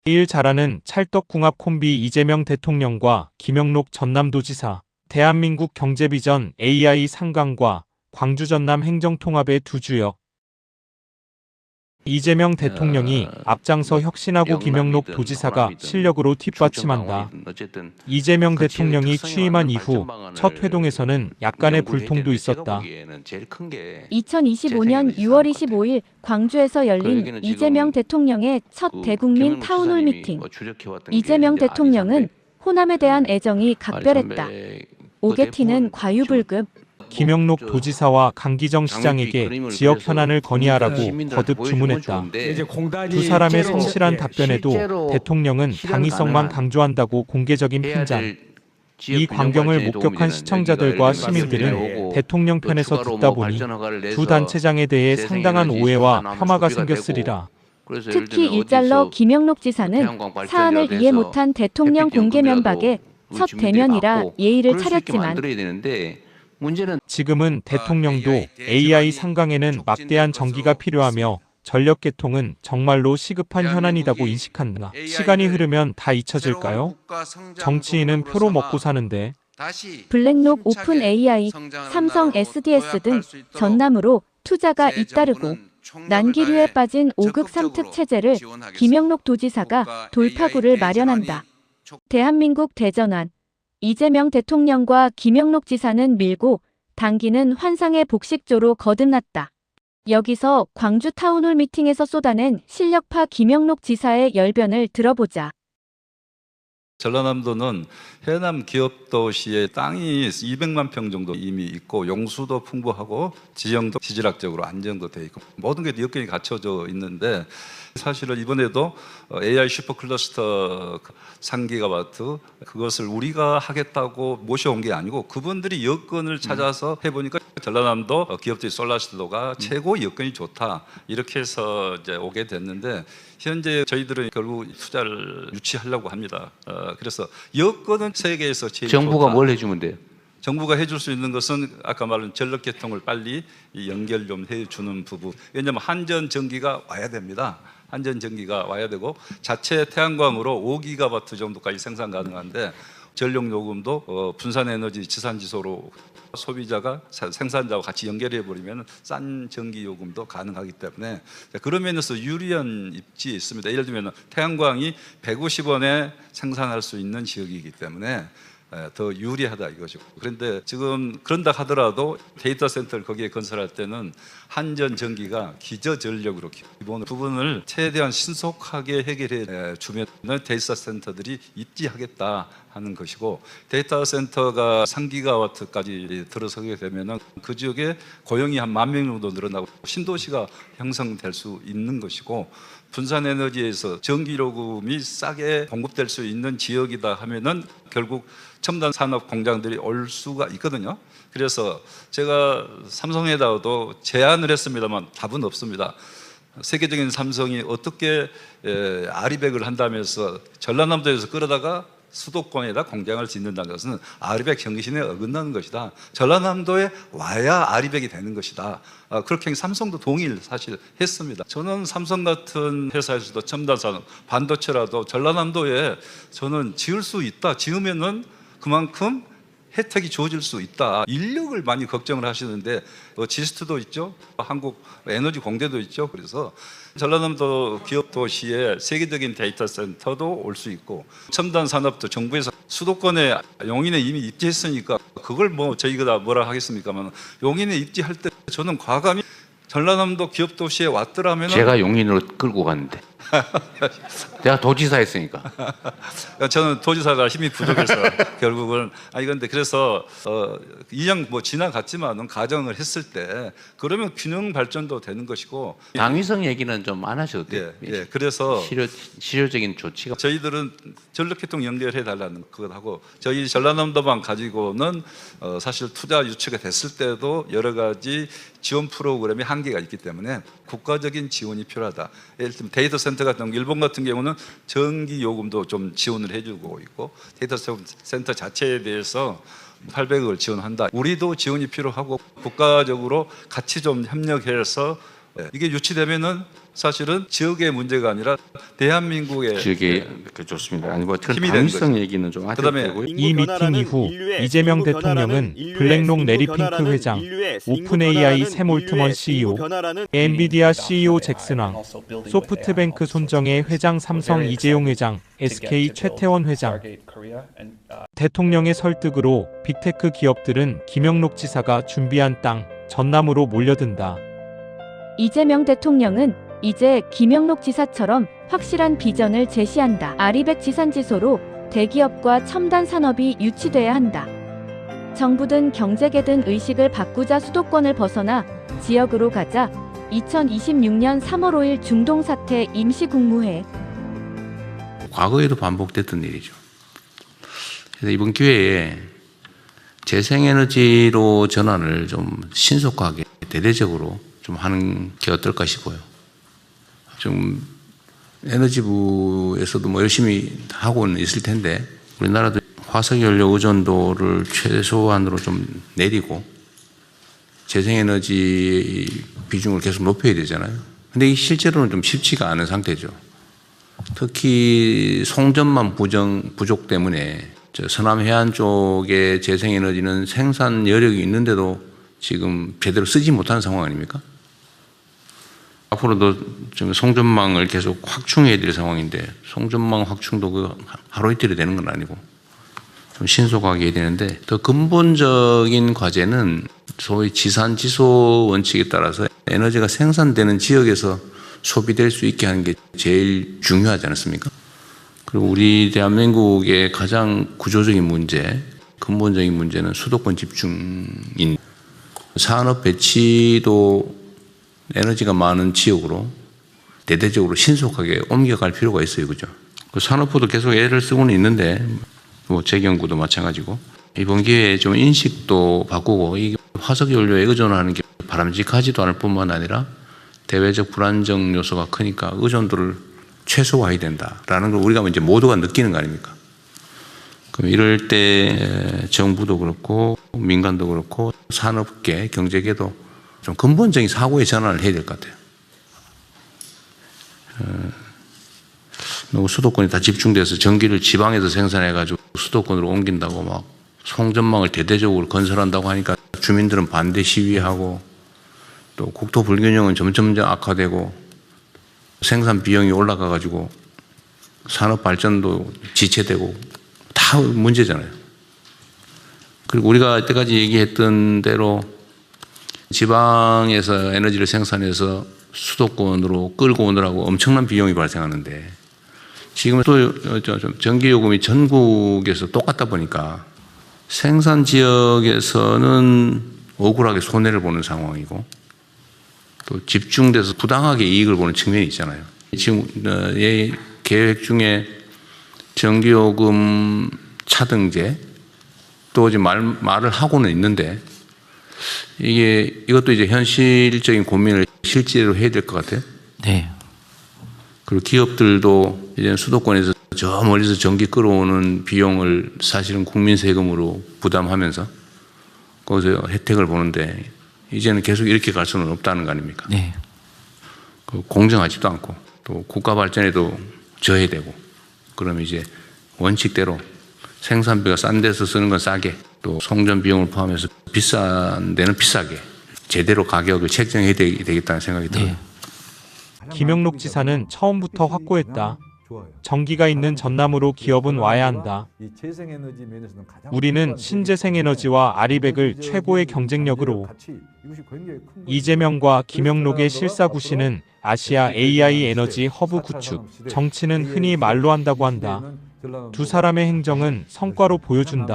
제일 잘하는 찰떡궁합 콤비 이재명 대통령과 김영록 전남도지사, 대한민국 경제비전 AI 상강과 광주 전남 행정통합의 두 주역. 이재명 대통령이 앞장서 혁신하고 김영록 도지사가 실력으로 뒷받침한다. 이재명 대통령이 취임한 이후 첫 회동에서는 약간의 불통도 있었다. 2025년 6월 25일 광주에서 열린 이재명 대통령의 첫 대국민 타운홀 미팅. 이재명 대통령은 호남에 대한 애정이 각별했다. 오게티는 과유불급. 김영록 도지사와 강기정 시장에게 지역 현안을 건의하라고 거듭 주문했다. 두 사람의 성실한 답변에도 대통령은 당위성만 강조한다고 공개적인 핀잔. 이 광경을 목격한 시청자들과 시민들은 대통령 편에서 듣다 보니 두 단체장에 대해 상당한 오해와 폄하가 생겼으리라. 특히 일잘러 김영록 지사는 사안을 이해 못한 대통령 공개 면박에 첫 대면이라 예의를 차렸지만 지금은 대통령도 AI 상강에는 막대한 전기가 필요하며 전력 개통은 정말로 시급한 현안이라고 인식한다. 시간이 흐르면 다 잊혀질까요? 정치인은 표로 먹고 사는데. 블랙록 오픈 AI, 삼성 SDS 등 전남으로 투자가 잇따르고 난기류에 빠진 5급 3특 체제를 김영록 도지사가 돌파구를 마련한다. 대한민국 대전환. 이재명 대통령과 김영록 지사는 밀고 당기는 환상의 복식조로 거듭났다. 여기서 광주 타운홀 미팅에서 쏟아낸 실력파 김영록 지사의 열변을 들어보자. 전라남도는 해남 기업도시의 땅이 200만 평 정도 이미 있고 용수도 풍부하고 지형도 지질학적으로 안정도 돼 있고 모든 게 여건이 갖춰져 있는데 사실은 이번에도 AI 슈퍼클러스터 3기가와트 그것을 우리가 하겠다고 모셔온 게 아니고 그분들이 여건을 찾아서 해보니까 전라남도 기업들이 솔라시도가 최고 여건이 좋다 이렇게 해서 이제 오게 됐는데 현재 저희들은 결국 투자를 유치하려고 합니다. 그래서 여건은 세계에서 제일 정부가 좋다. 뭘 해주면 돼요? 정부가 해줄 수 있는 것은 아까 말한 전력 개통을 빨리 연결 좀 해주는 부분. 왜냐하면 한전 전기가 와야 됩니다. 한전 전기가 와야 되고 자체 태양광으로 5기가와트 정도까지 생산 가능한데 전력 요금도 분산 에너지 지산 지소로 소비자가 생산자와 같이 연결해 버리면 싼 전기 요금도 가능하기 때문에 그런 면에서 유리한 입지에 있습니다. 예를 들면 태양광이 150원에 생산할 수 있는 지역이기 때문에 더 유리하다 이거죠. 그런데 지금 그런다 하더라도 데이터 센터를 거기에 건설할 때는 한전 전기가 기저 전력으로 기본 부분을 최대한 신속하게 해결해 주면 데이터 센터들이 입지하겠다 하는 것이고 데이터 센터가 3기가와트까지 들어서게 되면 그 지역에 고용이 한 10,000명 정도 늘어나고 신도시가 형성될 수 있는 것이고 분산 에너지에서 전기요금이 싸게 공급될 수 있는 지역이다 하면은 결국 첨단 산업 공장들이 올 수가 있거든요. 그래서 제가 삼성에다가도 제안을 했습니다만 답은 없습니다. 세계적인 삼성이 어떻게 아리백을 한다면서 전라남도에서 끌어다가 수도권에다 공장을 짓는다는 것은 아리백 정신에 어긋나는 것이다. 전라남도에 와야 아리백이 되는 것이다. 그렇게 삼성도 동의를 사실 했습니다. 저는 삼성 같은 회사에서도 첨단 산업, 반도체라도 전라남도에 저는 지을 수 있다. 지으면은 그만큼 혜택이 주어질 수 있다. 인력을 많이 걱정을 하시는데 지스트도 있죠. 한국 에너지 공대도 있죠. 그래서 전라남도 기업 도시에 세계적인 데이터 센터도 올 수 있고 첨단 산업도 정부에서 수도권에 용인에 이미 입지했으니까 그걸 뭐 저희가 다 뭐라 하겠습니까만 용인에 입지할 때 저는 과감히 전라남도 기업 도시에 왔더라면 제가 용인으로 끌고 갔는데 제가 도지사 했으니까 저는 도지사가 힘이 부족해서 결국은 그런데 그래서 2년 뭐 지나갔지만은 가정을 했을 때 그러면 균형 발전도 되는 것이고 당위성 얘기는 좀 안 하셔도 돼요. 예, 그래서 실효적인 조치가 저희들은 전력개통 연결해 달라는 그것하고 저희 전라남도만 가지고는 사실 투자 유치가 됐을 때도 여러 가지 지원 프로그램이 한계가 있기 때문에 국가적인 지원이 필요하다. 예를 들면 데이터 센터 같은 경우 일본 같은 경우는 전기 요금도 좀 지원을 해주고 있고 데이터 센터 자체에 대해서 800억을 지원한다. 우리도 지원이 필요하고 국가적으로 같이 좀 협력해서 이게 유치되면은 사실은 지역의 문제가 아니라 대한민국의 지역에 좋습니다. 아니 뭐 힘이 되는 당위성 얘기는 좀 그다음에 하되고요. 이 미팅 이후 이재명 대통령은 블랙록 레리 핑크 회장, 오픈AI 샘 올트먼 CEO, 엔비디아 CEO 잭슨 왕, 소프트뱅크 손정혜 회장, 삼성 이재용 회장, SK 최태원 회장, 대통령의 설득으로 빅테크 기업들은 김영록 지사가 준비한 땅 전남으로 몰려든다. 이재명 대통령은 이제 김영록 지사처럼 확실한 비전을 제시한다. 아리백 지산지소로 대기업과 첨단 산업이 유치돼야 한다. 정부든 경제계든 의식을 바꾸자. 수도권을 벗어나 지역으로 가자. 2026년 3월 5일 중동 사태 임시국무회. 과거에도 반복됐던 일이죠. 그래서 이번 기회에 재생에너지로 전환을 좀 신속하게 대대적으로 좀 하는 게 어떨까 싶어요. 좀 에너지부에서도 뭐 열심히 하고는 있을 텐데 우리나라도 화석연료 의존도를 최소한으로 좀 내리고 재생에너지 비중을 계속 높여야 되잖아요. 근데 이 실제로는 좀 쉽지가 않은 상태죠. 특히 송전망 부족 때문에 저 서남 해안 쪽의 재생에너지는 생산 여력이 있는데도 지금 제대로 쓰지 못하는 상황 아닙니까? 앞으로도 좀 송전망을 계속 확충해야 될 상황인데 송전망 확충도 그 하루 이틀이 되는 건 아니고 좀 신속하게 해야 되는데 더 근본적인 과제는 소위 지산지소 원칙에 따라서 에너지가 생산되는 지역에서 소비될 수 있게 하는 게 제일 중요하지 않습니까? 그리고 우리 대한민국의 가장 구조적인 문제, 근본적인 문제는 수도권 집중인 산업 배치도 에너지가 많은 지역으로 대대적으로 신속하게 옮겨갈 필요가 있어요. 그죠? 그 산업부도 계속 애를 쓰고는 있는데 뭐 재경구도 마찬가지고 이번 기회에 좀 인식도 바꾸고 이 화석연료에 의존하는 게 바람직하지도 않을 뿐만 아니라 대외적 불안정 요소가 크니까 의존도를 최소화해야 된다라는 걸 우리가 이제 모두가 느끼는 거 아닙니까? 그럼 이럴 때 정부도 그렇고 민간도 그렇고 산업계, 경제계도 좀 근본적인 사고의 전환을 해야 될 것 같아요. 너무 수도권이 다 집중돼서 전기를 지방에서 생산해가지고 수도권으로 옮긴다고 막 송전망을 대대적으로 건설한다고 하니까 주민들은 반대 시위하고 또 국토 불균형은 점점 악화되고 생산 비용이 올라가가지고 산업 발전도 지체되고 다 문제잖아요. 그리고 우리가 이때까지 얘기했던 대로 지방에서 에너지를 생산해서 수도권으로 끌고 오느라고 엄청난 비용이 발생하는데 지금 또 전기요금이 전국에서 똑같다 보니까 생산 지역에서는 억울하게 손해를 보는 상황이고 또 집중돼서 부당하게 이익을 보는 측면이 있잖아요. 지금 계획 중에 전기요금 차등제 또 지금 말을 하고는 있는데 이것도 이제 현실적인 고민을 실제로 해야 될 것 같아요. 네. 그리고 기업들도 이제 수도권에서 저 멀리서 전기 끌어오는 비용을 사실은 국민 세금으로 부담하면서 거기서 혜택을 보는데 이제는 계속 이렇게 갈 수는 없다는 거 아닙니까? 네. 공정하지도 않고 또 국가 발전에도 저해되고 그러면 이제 원칙대로 생산비가 싼 데서 쓰는 건 싸게 또 송전 비용을 포함해서 비싼 데는 비싸게 제대로 가격을 책정해야 되겠다는 생각이 들어요. 김영록 지사는 처음부터 확고했다. 전기가 있는 전남으로 기업은 와야 한다. 우리는 신재생에너지와 아리백을 최고의 경쟁력으로. 이재명과 김영록의 실사구시는 아시아 AI 에너지 허브 구축, 정치는 흔히 말로 한다고 한다. 두 사람의 행정은 성과로 보여준다.